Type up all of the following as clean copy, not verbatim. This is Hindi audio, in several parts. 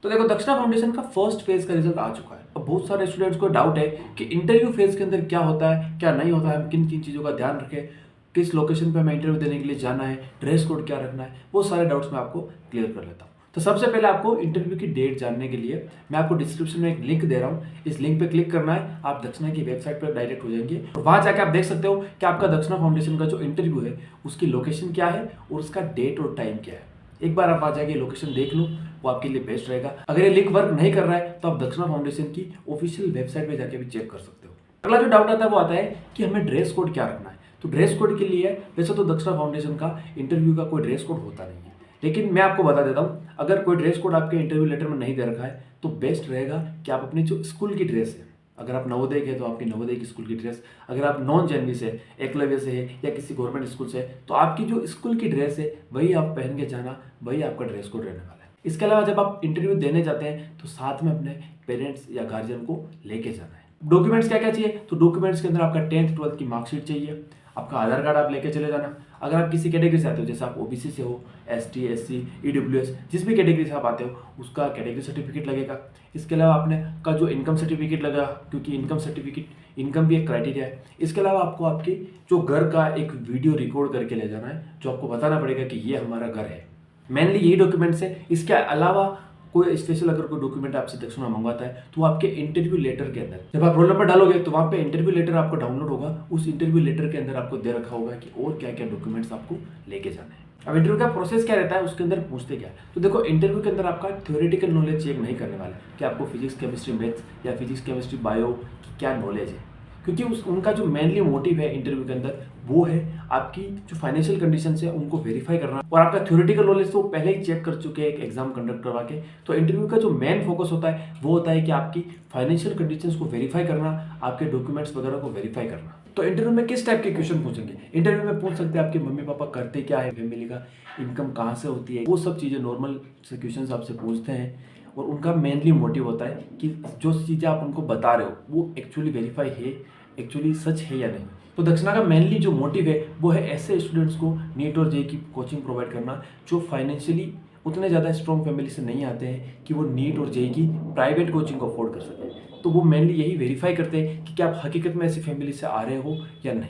तो देखो दक्षिणा फाउंडेशन का फर्स्ट फेज का रिजल्ट आ चुका है। अब बहुत सारे स्टूडेंट्स को डाउट है कि इंटरव्यू फेज के अंदर क्या होता है, क्या नहीं होता है, हम किन किन चीज़ों का ध्यान रखें, किस लोकेशन पे हमें इंटरव्यू देने के लिए जाना है, ड्रेस कोड क्या रखना है, वो सारे डाउट्स मैं आपको क्लियर कर लेता हूँ। तो सबसे पहले आपको इंटरव्यू की डेट जानने के लिए मैं आपको डिस्क्रिप्शन में एक लिंक दे रहा हूँ। इस लिंक पे क्लिक करना है, आप दक्षिणा की वेबसाइट पर डायरेक्ट हो जाएंगे और वहाँ जाकर आप देख सकते हो कि आपका दक्षिणा फाउंडेशन का जो इंटरव्यू है उसकी लोकेशन क्या है और उसका डेट और टाइम क्या है। एक बार आप वहाँ जाके लोकेशन देख लो, वो आपके लिए बेस्ट रहेगा। अगर ये लिंक वर्क नहीं कर रहा है तो आप दक्षिणा फाउंडेशन की ऑफिशियल वेबसाइट पे जाके भी चेक कर सकते हो। अगला जो डाउट आता है वो आता है कि हमें ड्रेस कोड क्या रखना है। तो ड्रेस कोड के लिए वैसे तो दक्षिणा फाउंडेशन का इंटरव्यू का कोई ड्रेस कोड होता नहीं है, लेकिन मैं आपको बता देता हूँ, अगर कोई ड्रेस कोड आपके इंटरव्यू लेटर में नहीं दे रखा है तो बेस्ट रहेगा कि आप अपनी जो स्कूल की ड्रेस है, अगर आप नवोदय के तो आपकी नवोदय की स्कूल की ड्रेस, अगर आप नॉन जेनवी से, एकलव्य से है या किसी गवर्नमेंट स्कूल से तो आपकी जो स्कूल की ड्रेस है वही आप पहन के जाना, वही आपका ड्रेस कोड रहने वाला है। इसके अलावा जब आप इंटरव्यू देने जाते हैं तो साथ में अपने पेरेंट्स या गार्जियन को लेके जाना है। डॉक्यूमेंट्स क्या क्या चाहिए, तो डॉक्यूमेंट्स के अंदर आपका 10th 12th की मार्कशीट चाहिए, आपका आधार कार्ड आप लेके चले जाना। अगर आप किसी कैटेगरी से आते हो, जैसे आप ओबीसी से हो, एसटी, एससी, ईडब्ल्यूएस, जिस भी कैटेगरी से आप आते हो उसका कैटेगरी सर्टिफिकेट लगेगा। इसके अलावा आपने का जो इनकम सर्टिफिकेट लगा, क्योंकि इनकम सर्टिफिकेट इनकम भी एक क्राइटेरिया है। इसके अलावा आपको आपके जो घर का एक वीडियो रिकॉर्ड करके ले जाना है, जो आपको बताना पड़ेगा कि ये हमारा घर है। मेनली यही डॉक्यूमेंट्स है। इसके अलावा कोई स्पेशल अगर कोई डॉक्यूमेंट आपसे दक्षिणा मंगवाता है तो आपके इंटरव्यू लेटर के अंदर जब आप रोल नंबर डालोगे तो वहाँ पे इंटरव्यू लेटर आपको डाउनलोड होगा। उस इंटरव्यू लेटर के अंदर आपको दे रखा होगा कि और क्या क्या डॉक्यूमेंट्स आपको लेके जाना है। अब इंटरव्यू का प्रोसेस क्या रहता है, उसके अंदर पूछते क्या है, तो देखो इंटरव्यू के अंदर आपका थ्योरेटिकल नॉलेज चेक नहीं करने वाला कि आपको फिजिक्स केमिस्ट्री मैथ्स या फिजिक्स केमिस्ट्री बायो की क्या नॉलेज है, क्योंकि उनका जो मेनली मोटिव है इंटरव्यू के अंदर वो है आपकी जो फाइनेंशियल कंडीशन है उनको वेरीफाई करना, और आपका थ्योरेटिकल नॉलेज तो वो पहले ही चेक कर चुके हैं एक एग्जाम कंडक्ट करवा के। तो इंटरव्यू का जो मेन फोकस होता है वो होता है कि आपकी फाइनेंशियल कंडीशंस को वेरीफाई करना, आपके डॉक्यूमेंट्स वगैरह को वेरीफाई करना। तो इंटरव्यू में किस टाइप के क्वेश्चन पूछेंगे, इंटरव्यू में पूछ सकते हैं आपके मम्मी पापा करते क्या है, फैमिली का इनकम कहाँ से होती है, वो सब चीज़ें नॉर्मल से क्वेश्चन आपसे पूछते हैं। और उनका मेनली मोटिव होता है कि जो चीज़ें आप उनको बता रहे हो वो एक्चुअली वेरीफाई है, एक्चुअली सच है या नहीं। तो दक्षिणा का मेनली जो मोटिव है वो है ऐसे स्टूडेंट्स को नीट और जेईई की कोचिंग प्रोवाइड करना जो फाइनेंशियली उतने ज़्यादा स्ट्रॉन्ग फैमिली से नहीं आते हैं कि वो नीट और जेईई की प्राइवेट कोचिंग को अफोर्ड कर सकें। तो वो मेनली यही वेरीफाई करते हैं कि क्या आप हकीकत में ऐसी फैमिली से आ रहे हो या नहीं।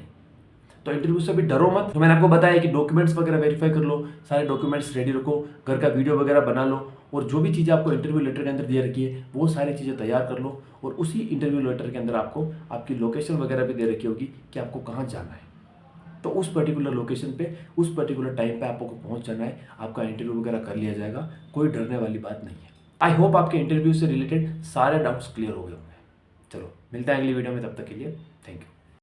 तो इंटरव्यू से अभी डरो मत। तो मैंने आपको बताया कि डॉक्यूमेंट्स वगैरह वेरीफाई कर लो, सारे डॉक्यूमेंट्स रेडी रखो, घर का वीडियो वगैरह बना लो, और जो भी चीज़ें आपको इंटरव्यू लेटर के अंदर दे रखी है वो सारी चीज़ें तैयार कर लो। और उसी इंटरव्यू लेटर के अंदर आपको आपकी लोकेशन वगैरह भी दे रखी होगी कि आपको कहाँ जाना है। तो उस पर्टिकुलर लोकेशन पे उस पर्टिकुलर टाइम पे आपको पहुँच जाना है, आपका इंटरव्यू वगैरह कर लिया जाएगा, कोई डरने वाली बात नहीं है। आई होप आपके इंटरव्यू से रिलेटेड सारे डाउट्स क्लियर हो गए होंगे। चलो मिलते हैं अगली वीडियो में, तब तक के लिए थैंक यू।